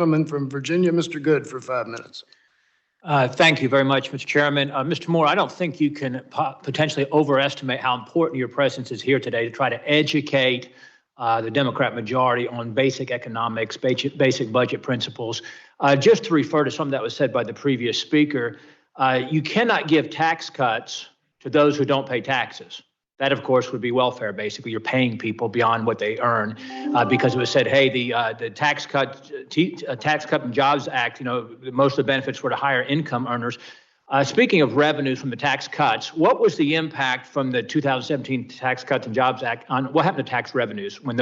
Gentleman from Virginia, Mr. Good, for 5 minutes. Thank you very much, Mr. Chairman. Mr. Moore, I don't think you can potentially overestimate how important your presence is here today to try to educate the Democrat majority on basic economics, basic budget principles. Just to refer to something that was said by the previous speaker, you cannot give tax cuts to those who don't pay taxes. That, of course, would be welfare. Basically, you're paying people beyond what they earn, because it was said, hey, the Tax Cut and Jobs Act, most of the benefits were to higher income earners. Speaking of revenues from the tax cuts, what was the impact from the 2017 Tax Cuts and Jobs Act on what happened to tax revenues when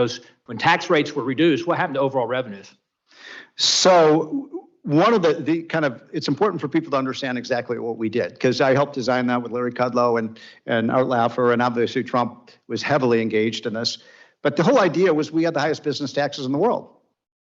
tax rates were reduced? What happened to overall revenues? So one of it's important for people to understand exactly what we did, because I helped design that with Larry Kudlow and Art Laffer, and obviously Trump was heavily engaged in this. But the whole idea was we had the highest business taxes in the world.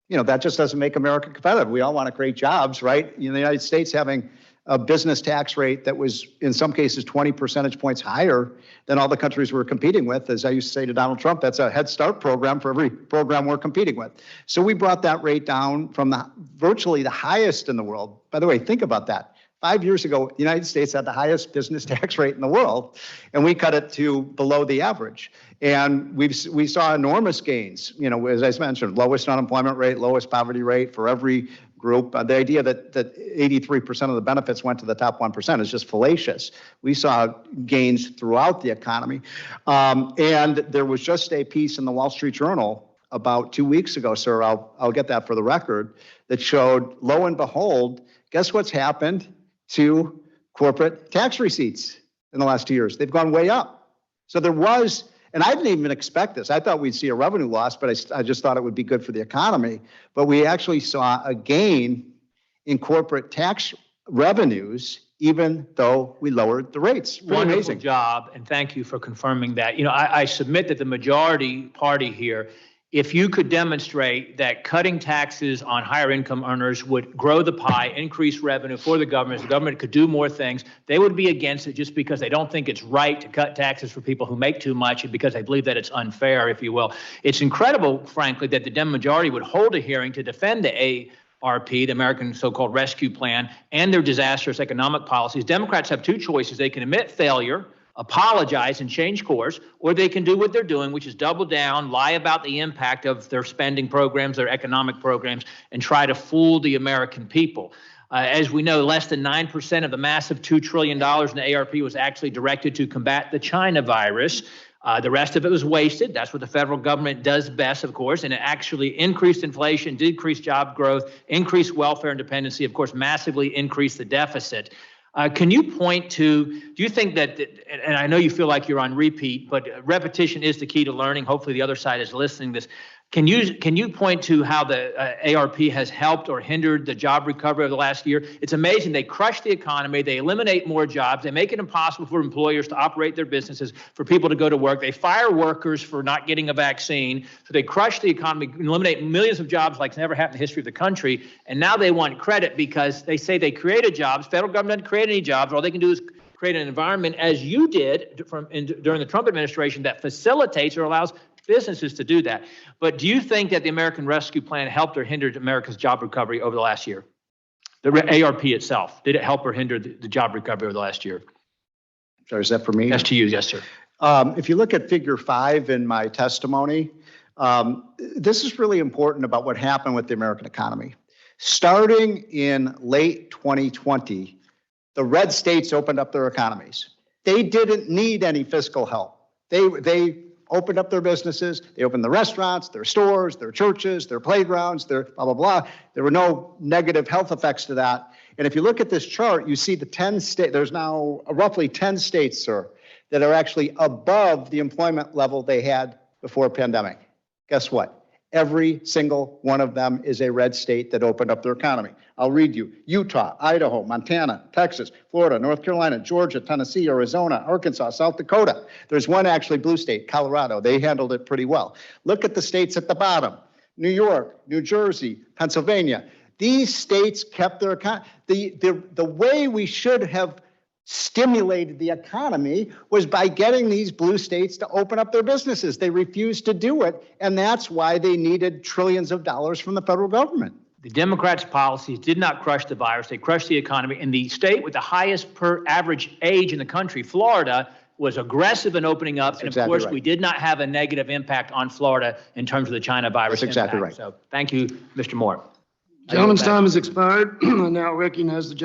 That just doesn't make America competitive. We all want to create jobs, right? The United States having a business tax rate that was in some cases 20 percentage points higher than all the countries we're competing with. As I used to say to Donald Trump, that's a Head Start program for every program we're competing with. So we brought that rate down from virtually the highest in the world. By the way, think about that. 5 years ago, the United States had the highest business tax rate in the world, and we cut it to below the average. And we saw enormous gains, as I mentioned, lowest unemployment rate, lowest poverty rate for every group. The idea that 83% of the benefits went to the top 1% is just fallacious. We saw gains throughout the economy. And there was just a piece in the Wall Street Journal about 2 weeks ago, sir, I'll get that for the record, that showed, lo and behold, guess what's happened to corporate tax receipts in the last 2 years? They've gone way up. So there was, and I didn't even expect this. I thought we'd see a revenue loss, but I just thought it would be good for the economy. But we actually saw a gain in corporate tax revenues, even though we lowered the rates. Pretty Wonderful amazing job, and thank you for confirming that. I submit that the majority party here, if you could demonstrate that cutting taxes on higher income earners would grow the pie, increase revenue for the government could do more things, they would be against it just because they don't think it's right to cut taxes for people who make too much and because they believe that it's unfair, if you will. It's incredible, frankly, that the Dem majority would hold a hearing to defend the ARP, the American so-called Rescue Plan, and their disastrous economic policies. Democrats have two choices. They can admit failure, apologize and change course, or they can do what they're doing, which is double down, lie about the impact of their spending programs, their economic programs, and try to fool the American people. As we know, less than 9% of the massive $2 trillion in the ARP was actually directed to combat the China virus. The rest of it was wasted. That's what the federal government does best, of course, and it actually increased inflation, decreased job growth, increased welfare and dependency, of course, massively increased the deficit. Can you point to, do you think that, and I know you feel like you're on repeat, but repetition is the key to learning. Hopefully the other side is listening to this. Can you point to how the ARP has helped or hindered the job recovery over the last year? It's amazing. They crush the economy. They eliminate more jobs. They make it impossible for employers to operate their businesses, for people to go to work. They fire workers for not getting a vaccine. So they crush the economy, eliminate millions of jobs like it's never happened in the history of the country. And now they want credit because they say they created jobs. Federal government didn't create any jobs. All they can do is create an environment, as you did during the Trump administration, that facilitates or allows businesses to do that. But do you think that the American Rescue Plan helped or hindered America's job recovery over the last year? The ARP itself, did it help or hinder the job recovery over the last year? Sorry, is that for me? That's to you, yes, sir. If you look at figure 5 in my testimony, this is really important about what happened with the American economy. Starting in late 2020, the red states opened up their economies. They didn't need any fiscal help. They opened up their businesses. They opened the restaurants, their stores, their churches, their playgrounds, their blah, blah, blah. There were no negative health effects to that. And if you look at this chart, you see the 10 states, there's now roughly 10 states, sir, that are actually above the employment level they had before pandemic. Guess what? Every single one of them is a red state that opened up their economy. I'll read you. Utah, Idaho, Montana, Texas, Florida, North Carolina, Georgia, Tennessee, Arizona, Arkansas, South Dakota. There's one actually blue state, Colorado. They handled it pretty well. Look at the states at the bottom. New York, New Jersey, Pennsylvania. These states kept their economy. The way we should have stimulated the economy was by getting these blue states to open up their businesses. They refused to do it, and that's why they needed trillions of dollars from the federal government. The Democrats' policies did not crush the virus. They crushed the economy. And the state with the highest per average age in the country, Florida, was aggressive in opening up. And of exactly course, right. we did not have a negative impact on Florida in terms of the China virus That's exactly impact. right. So thank you, Mr. Moore. Gentleman's time has expired. I now recognize the gentleman.